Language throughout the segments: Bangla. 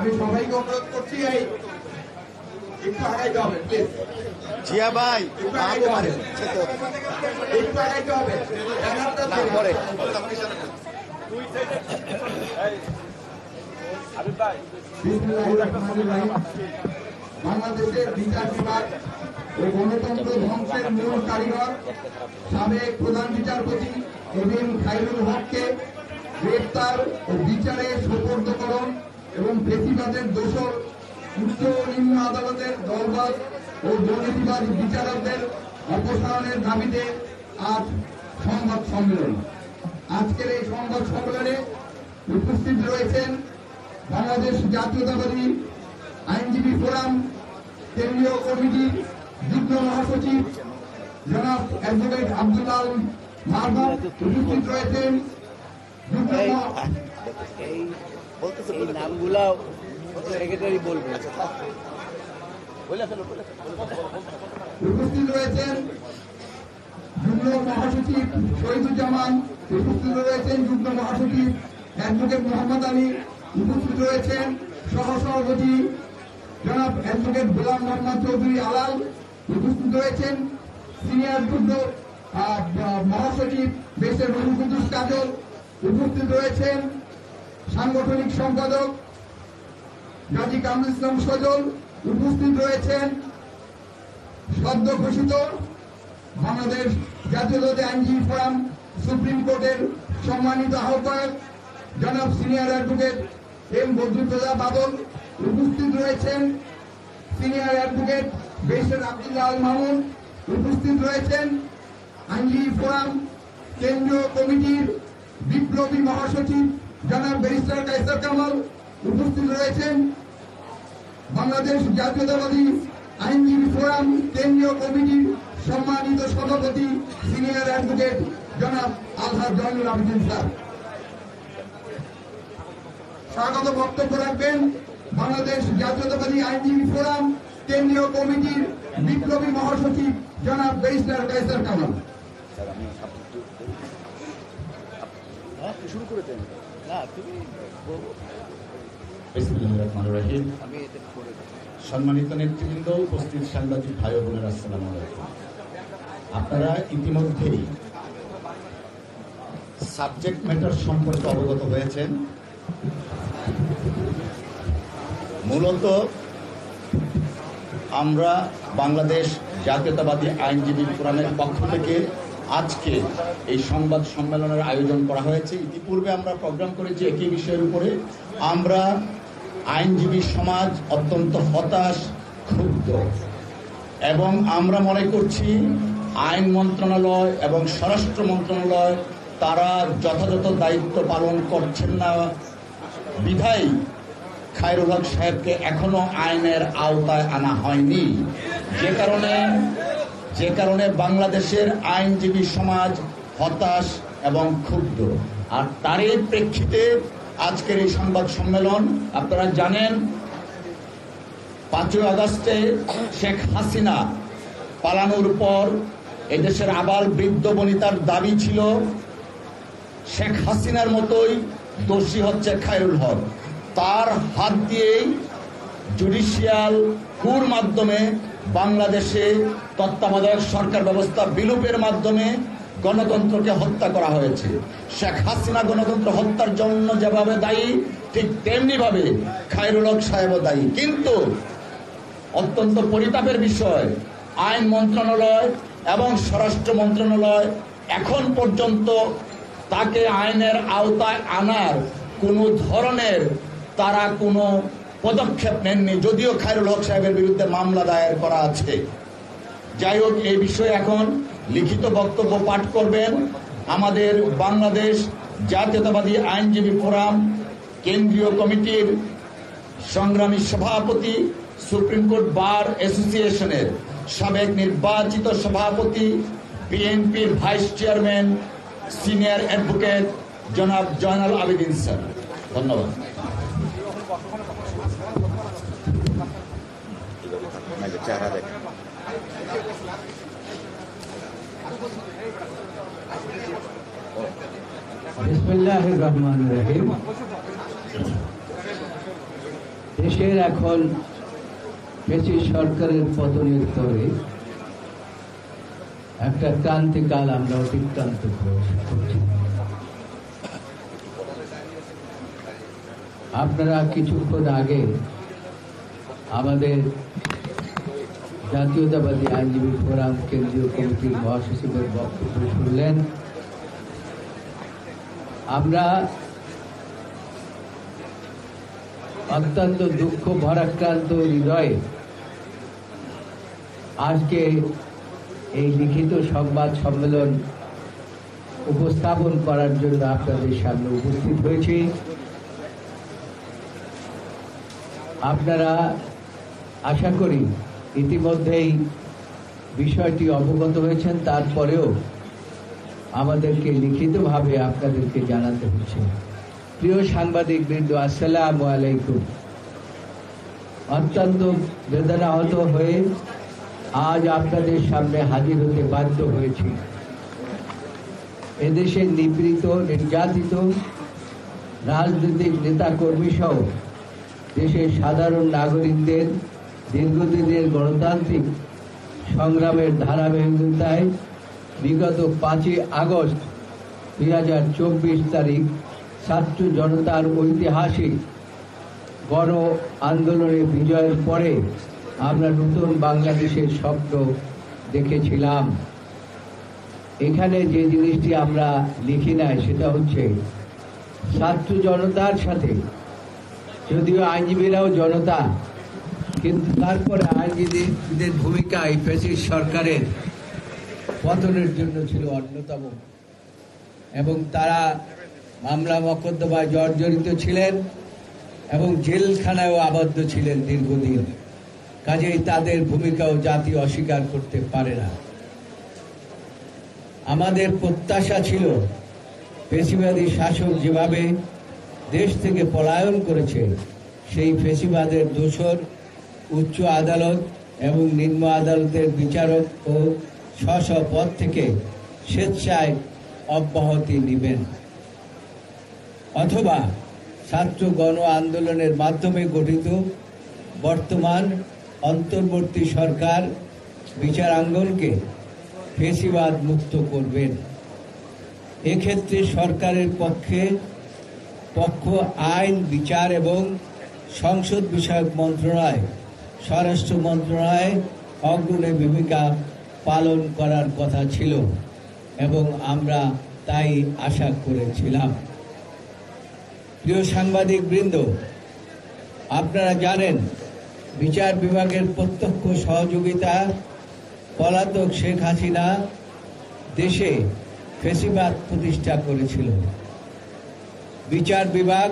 আমি সবাইকে অনুরোধ করছি এই একটু আগাইতে হবে প্লিজ। জিয়া ভাই একটু আগাইতে হবে, একটু আগাইতে হবে। পরে বাংলাদেশের বিচার বিভাগ ও গণতন্ত্র ধ্বংসের মূল কারিগর সাবেক প্রধান বিচারপতি এবিএম খায়রুল হককে গ্রেপ্তার ও বিচারে সোপর্দকরণ এবং ফেসিবাদের দোষর উচ্চ ও নিম্ন আদালতের দলবাদ ও দুর্নীতিবাদ বিচারকদের অপসারণের দাবিতে আজ সংবাদ সম্মেলন। আজকের এই সংবাদ সম্মেলনে উপস্থিত রয়েছেন বাংলাদেশ জাতীয়তাবাদী আইনজীবী ফোরাম কেন্দ্রীয় কমিটির যুগ্ম মহাসচিব জনাব অ্যাডভোকেট আব্দুল্লাহ মাহবুব, উপস্থিত রয়েছেন নামগুলা সেক্রেটারি বলবে। উপস্থিত রয়েছেন যুগ্ম মহাসচিব শহীদুজ্জামান, উপস্থিত রয়েছেন যুগ্ম মহাসচিব অ্যাডভোকেট মোহাম্মদ আলী, উপস্থিত রয়েছেন সহসভাপতি জনাব অ্যাডভোকেট গোলাম মোহাম্মদ চৌধুরী আলাল, উপস্থিত রয়েছেন সিনিয়র যুগ্ম মহাসচিব দেশের রুহুল কুদ্দুস কাজল, উপস্থিত রয়েছেন সাংগঠনিক সম্পাদক গাজী কামরুল ইসলাম সজল, উপস্থিত রয়েছেন সদ্য ঘোষিত বাংলাদেশ জাতীয়তাবাদী আইনজীবী ফোরাম সুপ্রিম কোর্টের সম্মানিত আহ্বায়ক জনাব সিনিয়র অ্যাডভোকেট এম বদরুদ্দোজা বাদল, উপস্থিত রয়েছেন সিনিয়র অ্যাডভোকেট বেশর আব্দুল্লাহ আল মামুন, উপস্থিত রয়েছেন আইনজীবী ফোরাম কেন্দ্রীয় কমিটির বিপ্লবী মহাসচিব জনাব ব্যারিস্টার কায়সার কামাল, উপস্থিত রয়েছেন বাংলাদেশ জাতীয়তাবাদী আইনজীবী ফোরাম কেন্দ্রীয় কমিটির সম্মানিত সভাপতি সিনিয়র অ্যাডভোকেট জনাব আলহাজ জয়নুল আবেদিন স্যার। স্বাগত বক্তব্য রাখবেন বাংলাদেশ জাতীয়তাবাদী আইনজীবী ফোরাম কেন্দ্রীয় কমিটির বিপ্লবী মহাসচিব জনাব ব্যারিস্টার কায়সার কামাল। শুরু করে দেন না তুমি। সম্মানিত নেতৃবৃন্দ, উপস্থিত সাংবাদিক ভাই ও বোনেরা, আসসালামু আলাইকুম। আপনারা ইতিমধ্যেই সাবজেক্ট ম্যাটার সম্পর্কে অবগত হয়েছেন। মূলত আমরা বাংলাদেশ জাতীয়তাবাদী আইনজীবী ফোরামের পক্ষ থেকে আজকে এই সংবাদ সম্মেলনের আয়োজন করা হয়েছে। ইতিপূর্বে আমরা প্রোগ্রাম করেছি একই বিষয়ের উপরে। আমরা আইনজীবী সমাজ অত্যন্ত হতাশ, ক্ষুব্ধ, এবং আমরা মনে করছি আইন মন্ত্রণালয় এবং স্বরাষ্ট্র মন্ত্রণালয় তারা যথাযথ দায়িত্ব পালন করছেন না বিধায় খায়রুল হক সাহেবকে এখনো আইনের আওতায় আনা হয়নি, যে কারণে বাংলাদেশের আইনজীবী সমাজ হতাশ এবং ক্ষুব্ধ। আর তারই প্রেক্ষিতে আজকের এই সংবাদ সম্মেলন। আপনারা জানেন 5ই আগস্টে শেখ হাসিনা পালানোর পর এদেশের আবাল বৃদ্ধ বনিতার দাবি ছিল শেখ হাসিনার মতোই দোষী হচ্ছে খায়রুল হক। তার হাত দিয়েই জুডিশিয়াল কুর মাধ্যমে বাংলাদেশে তত্ত্বাবধায়ক সরকার ব্যবস্থা বিলোপের মাধ্যমে গণতন্ত্রকে হত্যা করা হয়েছে। শেখ হাসিনা গণতন্ত্র হত্যার জন্য যেভাবে দায়ী, ঠিক তেমনি ভাবে খায়রুল হক সাহেবও দায়ী। কিন্তু অত্যন্ত পরিতাপের বিষয়, আইন মন্ত্রণালয় এবং স্বরাষ্ট্র মন্ত্রণালয় এখন পর্যন্ত তাকে আইনের আওতায় আনার কোনো ধরনের তারা কোনো পদক্ষেপ নেননি, যদিও খায়রুল হক সাহেবের বিরুদ্ধে মামলা দায়ের করা আছে। যাই হোক, এই বিষয়ে এখন লিখিত বক্তব্য পাঠ করবেন আমাদের বাংলাদেশ জাতীয়তাবাদী আইনজীবী ফোরাম কেন্দ্রীয় কমিটির সংগ্রামী সভাপতি, সুপ্রিম কোর্ট বার অ্যাসোসিয়েশনের সাবেক নির্বাচিত সভাপতি, বিএনপির ভাইস চেয়ারম্যান, সিনিয়র অ্যাডভোকেট জনাব জয়নুল আবেদিন স্যার। ধন্যবাদ। বিসমিল্লাহির রহমানির রহিম। দেশের এখন ফ্যাসিস্ট সরকারের পতনের পরে একটা ক্রান্তিকাল আমরা অতিক্রান্ত করছি। আপনারা কিছুক্ষণ আগে আমাদের জাতীয়তাবাদী আইনজীবী ফোরাম কেন্দ্রীয় কমিটির মহাসচিবের বক্তব্য শুনলেন। আমরা অত্যন্ত দুঃখ ভারাক্রান্ত হৃদয়ে আজকে এই লিখিত সংবাদ সম্মেলন উপস্থাপন করার জন্য আপনাদের সামনে উপস্থিত হয়েছি। আপনারা আশা করি ইতিমধ্যেই বিষয়টি অবগত হয়েছেন, তারপরেও আমাদেরকে লিখিতভাবে আপনাদেরকে জানাতে হচ্ছে। প্রিয় সাংবাদিক বৃন্দ, আসসালামু আলাইকুম। অত্যন্ত বেদনাহত হয়ে আজ আপনাদের সামনে হাজির হতে বাধ্য হয়েছি। এদেশে নিপীড়িত, নির্যাতিত রাজনৈতিক নেতাকর্মী সহ দেশের সাধারণ নাগরিকদের দীর্ঘদিনের গণতান্ত্রিক সংগ্রামের ধারাবাহিকতায় বিগত 5ই আগস্ট 2024 তারিখ ছাত্র জনতার ঐতিহাসিক গণ আন্দোলনের বিজয়ের পরে আমরা নতুন বাংলাদেশের স্বপ্ন দেখেছিলাম। এখানে যে জিনিসটি আমরা লিখি নাই সেটা হচ্ছে ছাত্র জনতার সাথে, যদিও আইনজীবীরাও জনতা, কিন্তু তারপরে আইনজীবীদের ভূমিকা এই ফ্যাসিস্ট সরকারের পতনের জন্য ছিল অন্যতম, এবং তারা মামলা মকদ্দমায় জর্জরিত ছিলেন এবং জেলখানায়ও আবদ্ধ ছিলেন দীর্ঘদিন। কাজেই তাদের ভূমিকাও জাতি অস্বীকার করতে পারে না। আমাদের প্রত্যাশা ছিল ফ্যাসিবাদী শাসক যেভাবে দেশ থেকে পলায়ন করেছে, সেই ফ্যাসিবাদের দোষর উচ্চ আদালত এবং নিম্ন আদালতের বিচারক ও স্ব পদ থেকে স্বেচ্ছায় অব্যাহতি নেবেন, অথবা ছাত্র গণ আন্দোলনের মাধ্যমে গঠিত বর্তমান অন্তর্বর্তী সরকার বিচারাঙ্গনকে ফ্যাসিবাদ মুক্ত করবেন। এক্ষেত্রে সরকারের পক্ষ আইন, বিচার এবং সংসদ বিষয়ক মন্ত্রণালয়, স্বরাষ্ট্র মন্ত্রণালয় অগ্রণী ভূমিকা পালন করার কথা ছিল এবং আমরা তাই আশা করেছিলাম। প্রিয় সাংবাদিক বৃন্দ, আপনারা জানেন বিচার বিভাগের প্রত্যক্ষ সহযোগিতা পলাতক শেখ হাসিনা দেশে ফ্যাসিবাদ প্রতিষ্ঠা করেছিল। বিচার বিভাগ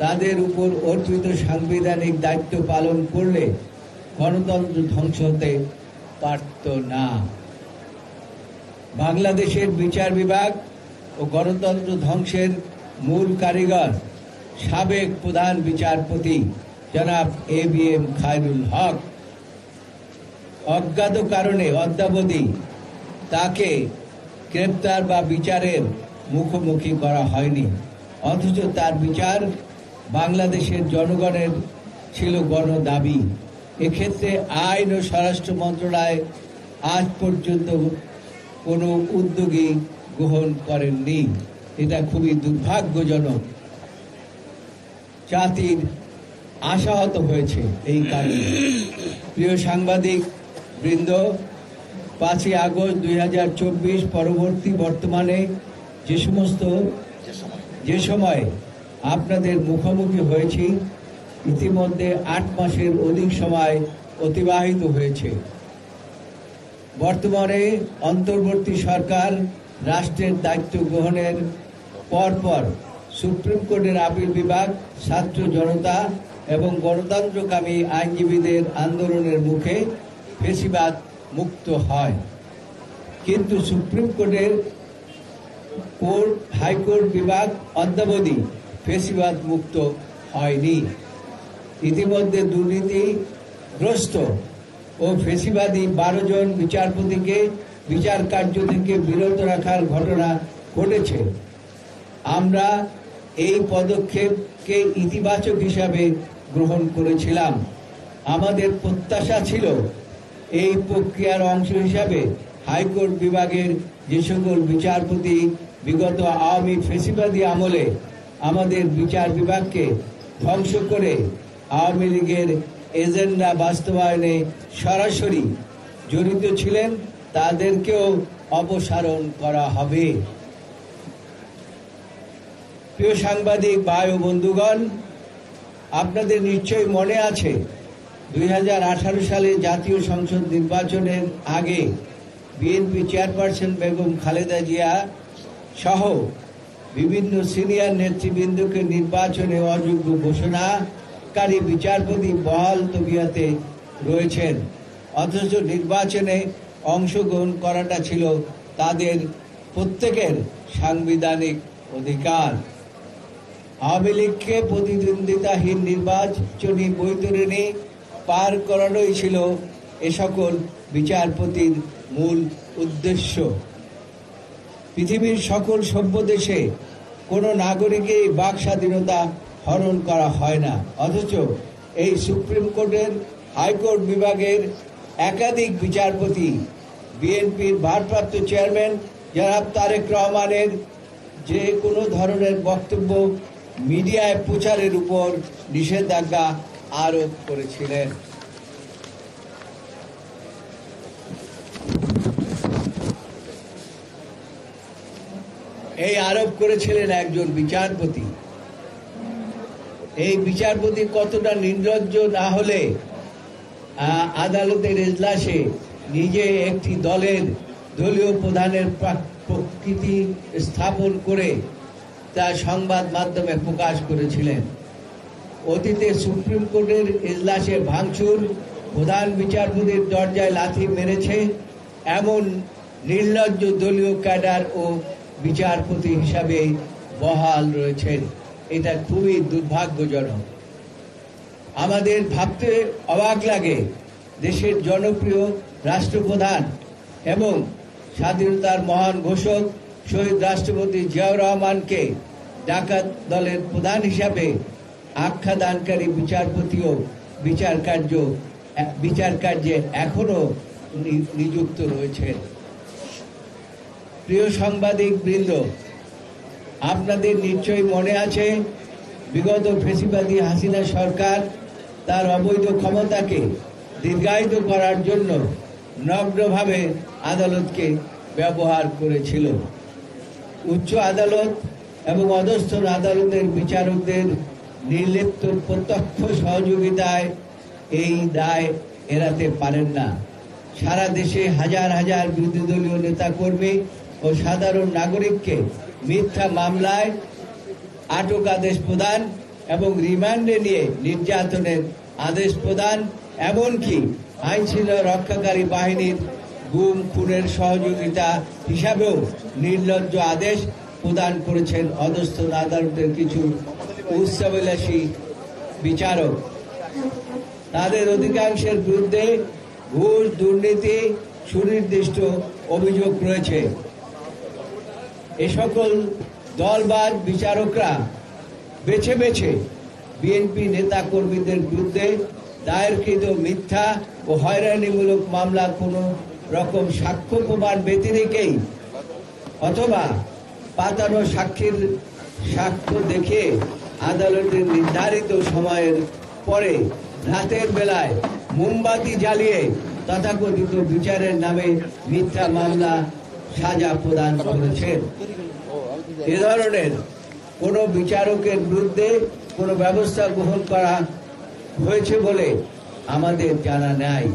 তাদের উপর অর্পিত সাংবিধানিক দায়িত্ব পালন করলে গণতন্ত্র ধ্বংস হতে পারত না। বাংলাদেশের বিচার বিভাগ ও গণতন্ত্র ধ্বংসের মূল কারিগর সাবেক প্রধান বিচারপতি জনাব ABM খায়রুল হক। অজ্ঞাত কারণে অদ্যাবধি তাকে গ্রেপ্তার বা বিচারের মুখোমুখি করা হয়নি, অথচ তার বিচার বাংলাদেশের জনগণের ছিল গণদাবি। এক্ষেত্রে আইন ও স্বরাষ্ট্র মন্ত্রণালয় আজ পর্যন্ত কোনো উদ্যোগী গ্রহণ করেননি। এটা খুবই দুর্ভাগ্যজনক। জাতির আশাহত হয়েছে এই কারণে। প্রিয় সাংবাদিক বৃন্দ, 5ই আগস্ট 2024 পরবর্তী বর্তমানে যে সময় আপনাদের মুখোমুখি হয়েছি, ইতিমধ্যে 8 মাসের অধিক সময় অতিবাহিত হয়েছে। বর্তমানে অন্তর্বর্তী সরকার রাষ্ট্রের দায়িত্ব গ্রহণের পরপর সুপ্রিম কোর্টের আপিল বিভাগ ছাত্র জনতা এবং গণতন্ত্রকামী আইনজীবীদের আন্দোলনের মুখে ফ্যাসিবাদ মুক্ত হয়, কিন্তু সুপ্রিম কোর্টের হাইকোর্ট বিভাগ অদ্যাবধি ফ্যাসিবাদ মুক্ত হয়নি। ইতিমধ্যে দুর্নীতিগ্রস্ত ও ফ্যাসিবাদী 12 জন বিচারপতিকে বিচার কার্য থেকে বিরত রাখার ঘটনা ঘটেছে। আমরা এই পদক্ষেপকে ইতিবাচক হিসাবে গ্রহণ করেছিলাম। আমাদের প্রত্যাশা ছিল এই প্রক্রিয়ার অংশ হিসাবে হাইকোর্ট বিভাগের যে সকল বিচারপতি বিগত আওয়ামী ফ্যাসিবাদী আমলে আমাদের বিচার বিভাগকে ধ্বংস করে আওয়ামী লীগের এজেন্ডা বাস্তবায়নে সরাসরি জড়িত ছিলেন তাদেরকেও অপসারণ করা হবে। প্রিয় সাংবাদিক ভাই ও বন্ধুগণ, আপনাদের নিশ্চয়ই মনে আছে 2018 সালে জাতীয় সংসদ নির্বাচনের আগে বিএনপি চেয়ারপারসন বেগম খালেদা জিয়া সহ বিভিন্ন সিনিয়র নেতৃবৃন্দকে নির্বাচনে অযোগ্য ঘোষণাকারী বিচারপতি বহাল তবিয়তে রয়েছেন, অথচ নির্বাচনে অংশগ্রহণ করাটা ছিল তাদের প্রত্যেকের সাংবিধানিক অধিকার। আওয়ামী লীগকে প্রতিদ্বন্দ্বিতাহীন নির্বাচনী বৈতরণী পার করানোই ছিল এ সকল বিচারপতির মূল উদ্দেশ্য। পৃথিবীর সকল সভ্য দেশে কোনো নাগরিকের বাক স্বাধীনতা হরণ করা হয় না, অথচ এই সুপ্রিম কোর্টের হাইকোর্ট বিভাগের একাধিক বিচারপতি বিএনপির ভারপ্রাপ্ত চেয়ারম্যান জনাব তারেক রহমানের যে কোনো ধরনের বক্তব্য মিডিয়ায় প্রচারের উপর নিষেধাজ্ঞা আরোপ করেছিলেন। এই আরোপ করেছিলেন একজন বিচারপতি। এই বিচারপতি কতটা নির্লজ্জ না হলে আদালতের এজলাসে নিজে একটি দলীয় প্রধানের প্রকৃতি স্থাপন করে তা সংবাদ মাধ্যমে প্রকাশ করেছিলেন। অতীতে সুপ্রিম কোর্টের এজলাসে ভাঙচুর, প্রধান বিচারপতির দরজায় লাথি মেরেছে এমন নির্লজ্জ দলীয় ক্যাডার ও বিচারপতি হিসাবে বহাল রয়েছেন। এটা খুবই দুর্ভাগ্যজনক। আমাদের ভাবতে অবাক লাগে, দেশের জনপ্রিয় রাষ্ট্রপ্রধান এবং স্বাধীনতার মহান ঘোষক শহীদ রাষ্ট্রপতি জিয়াউর রহমানকে ডাকাত দলের প্রধান হিসাবে আখ্যাদানকারী বিচারপতিও বিচার কার্যে এখনো নিযুক্ত রয়েছেন। প্রিয় সাংবাদিক বৃন্দ, আপনাদের নিশ্চয়ই মনে আছে বিগত ফ্যাসিবাদী হাসিনা সরকার তার অবৈধ ক্ষমতাকে দীর্ঘায়িত করার জন্য নগ্নভাবে আদালতকে ব্যবহার করেছিল। উচ্চ আদালত এবং অধস্তন আদালতের বিচারকদের নির্লিপ্ত প্রত্যক্ষ সহযোগিতায় এই দায় এড়াতে পারেন না। সারা দেশে হাজার হাজার বিরোধী দলীয় নেতাকর্মী ও সাধারণ নাগরিককে মিথ্যা মামলায় আটক আদেশ প্রদান এবং রিমান্ডে নিয়ে নির্যাতনের আদেশ প্রদান, এমনকি আইনশৃঙ্খলা রক্ষাকারী বাহিনীর গুম খুনের সহযোগিতা হিসাবেও নির্লজ্জ আদেশ প্রদান করেছেন অধস্তন আদালতের কিছু উচ্চাভিলাষী বিচারক। তাদের অধিকাংশের বিরুদ্ধে ঘুষ, দুর্নীতি, সুনির্দিষ্ট অভিযোগ রয়েছে। এ সকল দলবাজ বিচারকরা বেছে বেছে বিএনপি নেতা কর্মীদের বিরুদ্ধে দায়েরকৃত মিথ্যা ও হয়রানিমূলক মামলা কোনো রকম সাক্ষ্য প্রমাণ ব্যতিরেকেই অথবা পাতানো সাক্ষীর সাক্ষ্য দেখে আদালতের নির্ধারিত সময়ের পরে রাতের বেলায় মোমবাতি জ্বালিয়ে তথাকথিত বিচারের নামে মিথ্যা মামলা সাজা প্রদান করেছেন। এ ধরনের কোন বিচারকের বিরুদ্ধে কোনো ব্যবস্থা গ্রহণ করা হয়েছে বলে আমাদের জানা নাই,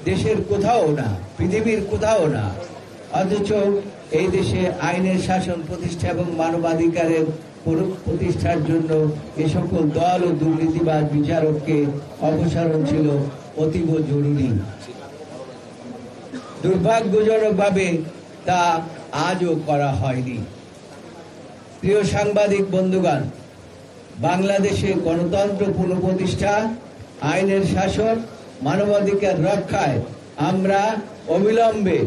দেশের কোথাও না, পৃথিবীর কোথাও না। অথচ এই দেশে আইনের শাসন প্রতিষ্ঠা এবং মানবাধিকারের প্রতিষ্ঠার জন্য এ সকল দল ও দুর্নীতিবাদ বিচারককে অপসারণ ছিল অতীব জরুরি। দুর্ভাগ্যজনকভাবে তা আজও করা হয়নি। প্রিয় সাংবাদিক বন্ধুগণ, বাংলাদেশে গণতন্ত্র পুনঃপ্রতিষ্ঠা, আইনের শাসন, মানবাধিকার রক্ষায় আমরা অবিলম্বে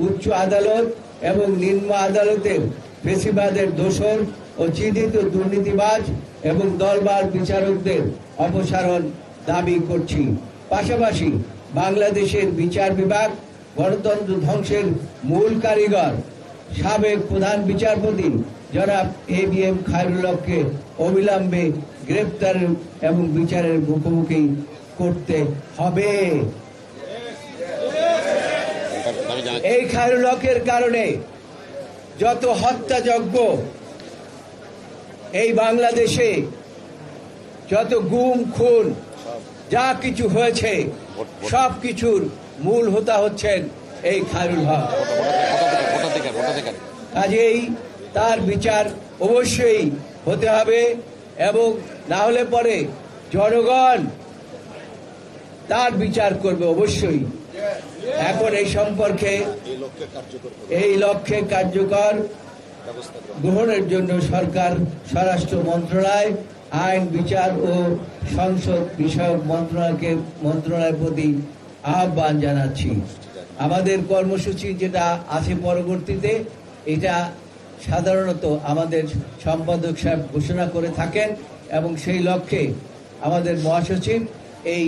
উচ্চ আদালত এবং নিম্ন আদালতের ফ্যাসিবাদের দোষর ও চিহ্নিত দুর্নীতিবাজ এবং দলবার বিচারকদের অপসারণ দাবি করছি। পাশাপাশি বাংলাদেশের বিচার বিভাগ গণতন্ত্র ধ্বংসের মূল কারিগর সাবেক প্রধান বিচারপতি জনাব ABM খায়রুল হককে অবিলম্বে গ্রেপ্তার এবং বিচারের মুখোমুখি করতে হবে। এই খায়রুল হকের কারণে যত হত্যাযজ্ঞ এই বাংলাদেশে, যত গুম খুন যা কিছু হয়েছে, সব কিছুর মূল হোতা হচ্ছেন এই খায়রুল হক। কাজেই তার বিচার অবশ্যই হতে হবে এবং না হলে পরে জনগণ তার বিচার করবে অবশ্যই। এখন এই সম্পর্কে এই লক্ষ্যে কার্যকর গ্রহণের জন্য সরকার স্বরাষ্ট্র মন্ত্রণালয়, আইন বিচার ও সংসদ বিষয়ক মন্ত্রণালয়ের প্রতি আহ্বান জানাচ্ছি। আমাদের কর্মসূচি যেটা আছে পরবর্তীতে, এটা সাধারণত আমাদের সম্পাদক সাহেব ঘোষণা করে থাকেন এবং সেই লক্ষ্যে আমাদের মহাসচিব এই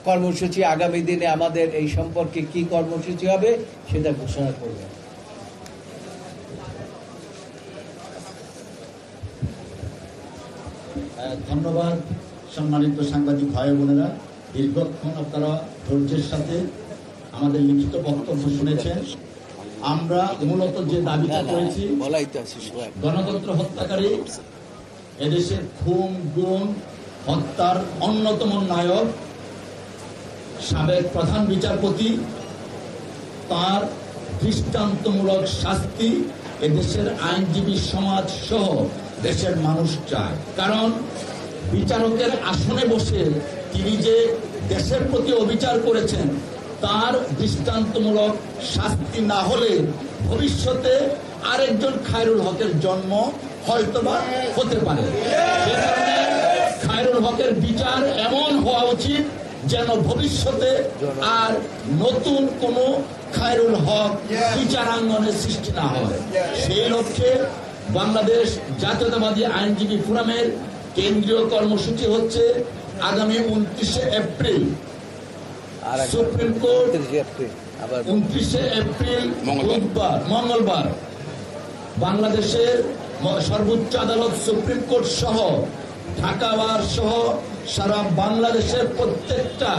কর্মসূচি আগামী দিনে আমাদের এই সম্পর্কে কি কর্মসূচি হবে সেটা ঘোষণা করবেন। ধন্যবাদ সম্মানিত সাংবাদিক ভাই বোনেরা, দীর্ঘক্ষণ আপনারা ধৈর্যের সাথে আমাদের লিখিত বক্তব্য শুনেছেন। আমরা মূলত যে দাবিটা করেছি, গণতন্ত্র হত্যাকারী এদেশের খুন গুম হত্যার অন্যতম নায়ক সাবেক প্রধান বিচারপতি, তার দৃষ্টান্তমূলক শাস্তি এদেশের আইনজীবী সমাজ সহ দেশের মানুষ চায়। কারণ বিচারকের আসনে বসে তিনি যে দেশের প্রতি অবিচার করেছেন, তার দৃষ্টান্তমূলক শাস্তি না হলে ভবিষ্যতে আরেকজন খায়রুল হকের জন্ম হয়তোবা হতে পারে। সে কারণে খায়রুল হকের বিচার এমন হওয়া উচিত যেন ভবিষ্যতে আর নতুন কোন খায়রুল হক বিচারাঙ্গনে সৃষ্টি না হয়। সেই লক্ষ্যে বাংলাদেশ জাতীয়তাবাদী আইনজীবী ফোরামের কেন্দ্রীয় কর্মসূচি হচ্ছে আগামী 29শে এপ্রিল সুপ্রিম কোর্ট, 29শে এপ্রিল মঙ্গলবার বাংলাদেশের সর্বোচ্চ আদালত সুপ্রিম কোর্ট সহ ঢাকা বার সহ সারা বাংলাদেশের প্রত্যেকটা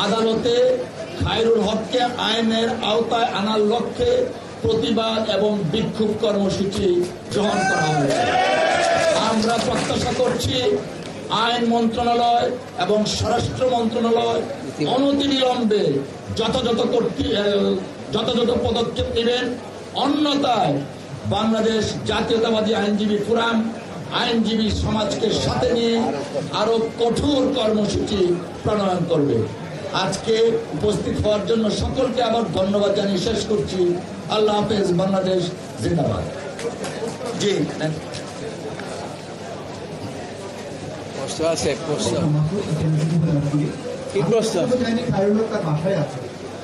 আদালতে খায়রুল হককে আইনের আওতায় আনার লক্ষ্যে প্রতিবাদ এবং বিক্ষোভ কর্মসূচি গ্রহণ করা হয়েছে। আমরা প্রত্যাশা করছি আইন মন্ত্রণালয় এবং স্বরাষ্ট্র মন্ত্রণালয় অনতিবিলম্বে যথাযথ পদক্ষেপ নেবেন। অন্যথায় বাংলাদেশ জাতীয়তাবাদী আইনজীবী ফোরাম আইনজীবী সমাজকে সাথে নিয়ে আরো কঠোর কর্মসূচি প্রণয়ন করবে। আজকে উপস্থিত হওয়ার জন্য সকলকে আবার ধন্যবাদ জানিয়ে শেষ করছি। আল্লাহ হাফেজ। বাংলাদেশ জিন্দাবাদ। জি কি প্রশ্ন?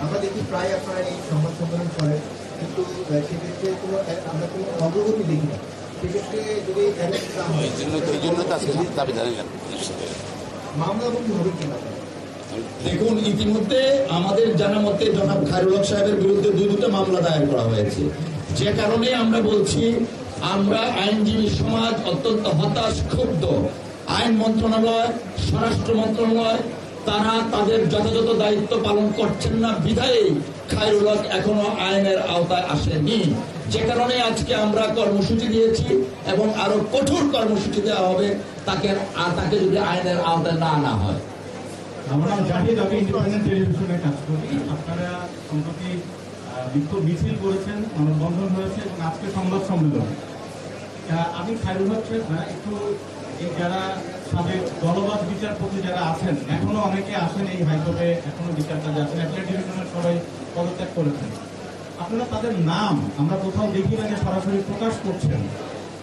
আমরা দেখি প্রায় আপনারা এই সংবাদ সম্মেলন করেন, কিন্তু সেক্ষেত্রে কোনো আমরা কোনো অগ্রগতি দেখি না। সেক্ষেত্রে যদি মামলা বন্ধু হবে কিনা? দেখুন, ইতিমধ্যে আমাদের জানা মতে জনাব খায়রুল হক সাহেবের বিরুদ্ধে দুটো মামলা দায়ের করা হয়েছে। যে কারণে আমরা বলছি, আমরা আইনজীবী সমাজ অত্যন্ত হতাশ, ক্ষুব্ধ। আইন মন্ত্রণালয়, স্বরাষ্ট্র মন্ত্রণালয় তারা তাদের যথাযথ দায়িত্ব পালন করছেন না বিধায় খায়রুল হক এখনো আইনের আওতায় আসেনি। যে কারণে আজকে আমরা কর্মসূচি দিয়েছি এবং আরো কঠোর কর্মসূচি দেওয়া হবে তাকে যদি আইনের আওতায় না আনা হয়। আমরা জাতীয় ইন্ডিপেন্ডেন্ট টেলিভিশনে কাজ করি। আপনারা সম্প্রতি বিক্ষোভ মিছিল করেছেন, মানববন্ধন হয়েছে এবং আজকে সংবাদ সম্মেলন। আমি খায়রুল হক একটু যারা সাবেক দলবাদ বিচারপতি যারা আছেন, এখনো অনেকে আছেন এই হাইকোর্টে, এখনো বিচারটা যাচ্ছেন, অ্যাপিলেট ডিভিশনের সবাই পদত্যাগ করেছেন। আপনারা তাদের নাম আমরা কোথাও দেখি না যে সরাসরি প্রকাশ করছেন।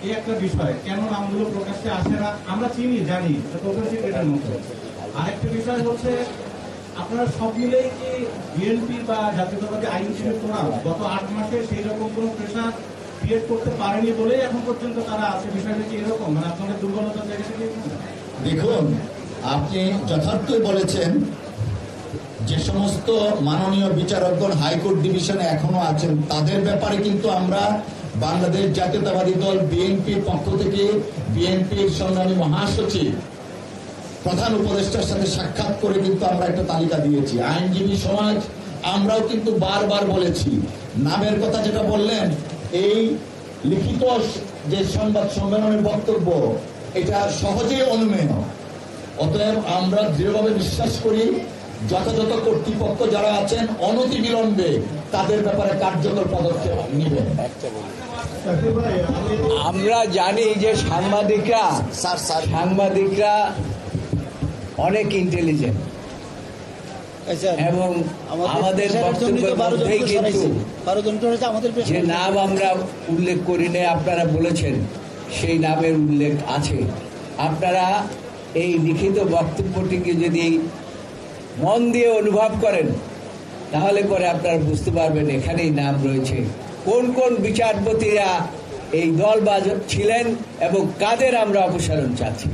এই একটা বিষয়, কেন নামগুলো প্রকাশ্যে আসে না আমরা চিনি, জানি, এটার মতো। আরেকটা বিষয় হচ্ছে, আপনারা সব মিলেই কি বিএনপি বা জাতীয়তাবাদী আইনজীবী ফোরাম গত 8 মাসে সেই রকম কোনো প্রেশার ক্রিয়েট করতে পারেনি বলেই এখন পর্যন্ত তারা আছে। বিষয়টা কি এরকম, মানে আপনাদের দুর্বলতার জায়গা থেকে? দেখুন, আপনি যথার্থই বলেছেন। যে সমস্ত মাননীয় বিচারকগণ হাইকোর্ট ডিভিশনে এখনো আছেন তাদের ব্যাপারে কিন্তু আমরা বাংলাদেশ জাতীয়তাবাদী দল বিএনপির পক্ষ থেকে বিএনপির সংগ্রামী মহাসচিব প্রধান উপদেষ্টার সাথে সাক্ষাৎ করে কিন্তু আমরা একটা তালিকা দিয়েছি। আইনজীবী সমাজ আমরাও কিন্তু বারবার বলেছি, নামের কথা যেটা বললেন, এই লিখিত যে সংবাদ সম্মেলনের বক্তব্য এটা সহজেই অনুমেয়। অতএব আমরা দৃঢ়ভাবে বিশ্বাস করি যথাযথ কর্তৃপক্ষ যারা আছেন অনতিবিলম্বে তাদের ব্যাপারে কার্যকর পদক্ষেপ নেবেন। আমরা জানি যে সাংবাদিকরা অনেক ইন্টেলিজেন্ট এবং আমাদের বক্তব্যের মধ্যেই কিন্তু যে নাম আমরা উল্লেখ করি না আপনারা বলেছেন সেই নামের উল্লেখ আছে। আপনারা এই লিখিত বক্তব্যটিকে যদি মন দিয়ে অনুভব করেন তাহলে পরে আপনারা বুঝতে পারবেন এখানেই নাম রয়েছে কোন কোন বিচারপতিরা এই দলবাজ ছিলেন এবং কাদের আমরা অপসারণ চাচ্ছি।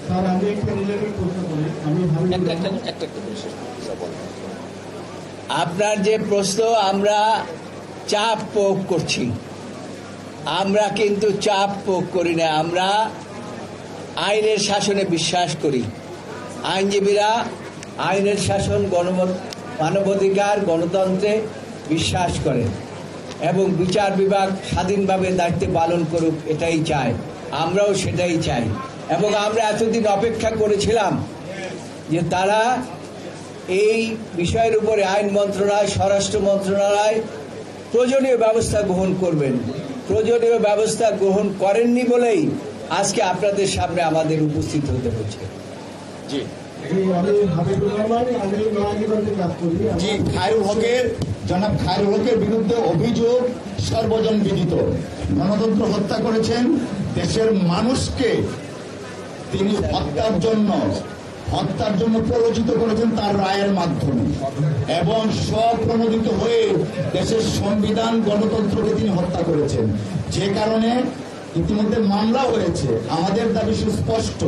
স্যার, আমি একটা রিলেটেড প্রশ্ন করি। আপনার যে প্রশ্ন, আমরা চাপ প্রয়োগ করছি, আমরা কিন্তু চাপ প্রয়োগ করি না। আমরা আইনের শাসনে বিশ্বাস করি। আইনজীবীরা আইনের শাসন, মানবাধিকার, গণতন্ত্রে বিশ্বাস করেন এবং বিচার বিভাগ স্বাধীনভাবে দায়িত্ব পালন করুক এটাই চায়। আমরাও সেটাই চাই এবং আমরা এতদিন অপেক্ষা করেছিলাম যে তারা এই বিষয়ের উপরে আইন মন্ত্রণালয়, স্বরাষ্ট্র মন্ত্রণালয় প্রয়োজনীয় ব্যবস্থা গ্রহণ করবেন। প্রয়োজনীয় ব্যবস্থা গ্রহণ করেননি বলেই আজকে আপনাদের সামনে আমাদের উপস্থিত হতে হচ্ছে। জনাব খায়রুল হকের বিরুদ্ধে অভিযোগ সর্বজন বিদিত। গণতন্ত্র হত্যা করেছেন, দেশের মানুষকে তিনি হত্যার জন্য প্ররোচিত করেছেন তার রায়ের মাধ্যমে এবং স্বপ্রণোদিত হয়ে দেশের সংবিধান, গণতন্ত্রকে তিনি হত্যা করেছেন। যে কারণে ইতিমধ্যে মামলা হয়েছে। আমাদের দাবি সুস্পষ্ট,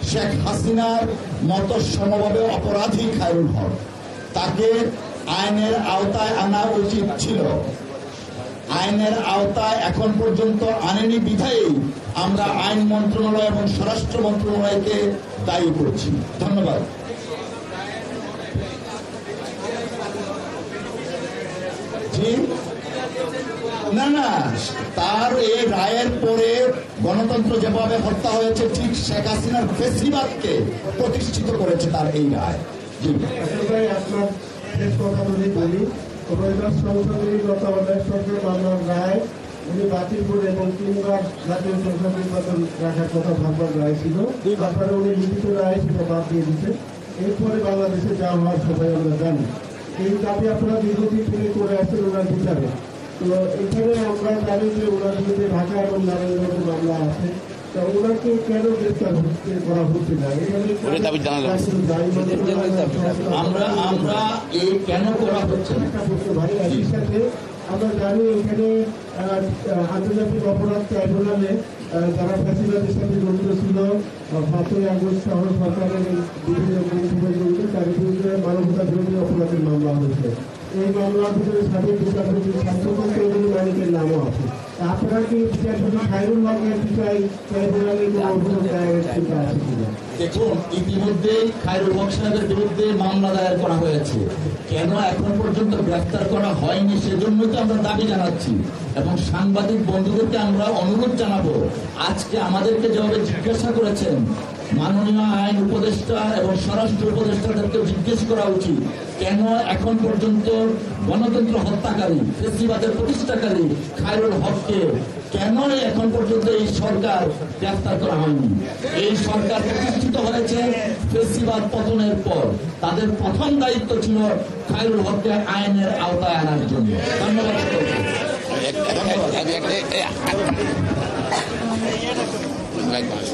শেখ হাসিনার মতো সমভাবে অপরাধী খায়রুল হক, তাকে আইনের আওতায় আনা উচিত ছিল। আইনের আওতায় এখন পর্যন্ত আনেনি বিধায়ী আমরা আইন মন্ত্রণালয় এবং স্বরাষ্ট্র মন্ত্রণালয়কে দায়ী করছি। ধন্যবাদ। জি না, তার এই রায়ের পরে গণতন্ত্র যেভাবে হত্যা হয়েছে ঠিক শেখ হাসিনার ফেসিবাদকে প্রতিষ্ঠিত করেছে তার এই রায়। জি আপনার শেষ কথা যদি বলি, সংসদীয় সরকার মামলার রায় উনি বাতিল করে এবং 3 বার জাতীয় সংসদ নির্বাচন রাখার কথা ভাববার রায় ছিল। তারপরে উনি লিখিত রায় সেটা বাদ দিয়ে দিতে। এরপরে বাংলাদেশে যা হওয়ার সবাই আমরা জানি। এই দাবি আপনারা দীর্ঘদিন থেকে করে আসছেন ওনার বিচারে। তো এখানে আমরা জানি যে ওনার বিরুদ্ধে ঢাকা এবং নারায়ণগঞ্জে মামলা আছে। ওনাকে কেন গ্রেফতার করা হচ্ছে না? আমরা এই কেন করা হচ্ছে না ভাই, একই সাথে আমরা জানি এখানে আন্তর্জাতিক অপরাধ ট্রাইব্যুনালে যারা ফ্যাসিলিটির সাথে জড়িত ছিল, 5ই আগস্ট সহ সরকারের বিভিন্ন জড়িত, তার বিরুদ্ধে মানবতা বিরোধী অপরাধের মামলা হয়েছে। এই মামলার ভিতরে সাবেক বিচারপতি শান্তকুমার চৌধুরী মালিকের নামও আছে। আপনারা কি বিচারপতি খায়রুল হকের বিষয়ে ট্রাইব্যুনালে কোনো অভিযোগ দায়েরের চিন্তা আছে কিনা? দেখুন, ইতিমধ্যে খায়রুল হক সাহেবের বিরুদ্ধে মামলা দায়ের করা হয়েছে। কেন এখন পর্যন্ত গ্রেফতার করা হয়নি সেজন্যই তো আমরা দাবি জানাচ্ছি এবং সাংবাদিক বন্ধুদেরকে আমরা অনুরোধ জানাবো, আজকে আমাদেরকে যেভাবে জিজ্ঞাসা করেছেন মাননীয় আইন উপদেষ্টা এবং স্বরাষ্ট্র উপদেষ্টাদেরকে জিজ্ঞেস করা উচিত কেন এখন পর্যন্ত গণতন্ত্র হত্যাকারী, ফেসিবাদের প্রতিষ্ঠাকারী খায়রুল হককে কেন এখন পর্যন্ত এই সরকার গ্রেফতার করা হয়নি? এই সরকার প্রতিষ্ঠিত হয়েছে ফেসিবাদ পতনের পর। তাদের প্রথম দায়িত্ব ছিল খায়রুল হককে আইনের আওতায় আনার জন্য। ধন্যবাদ। ধন্যবাদ।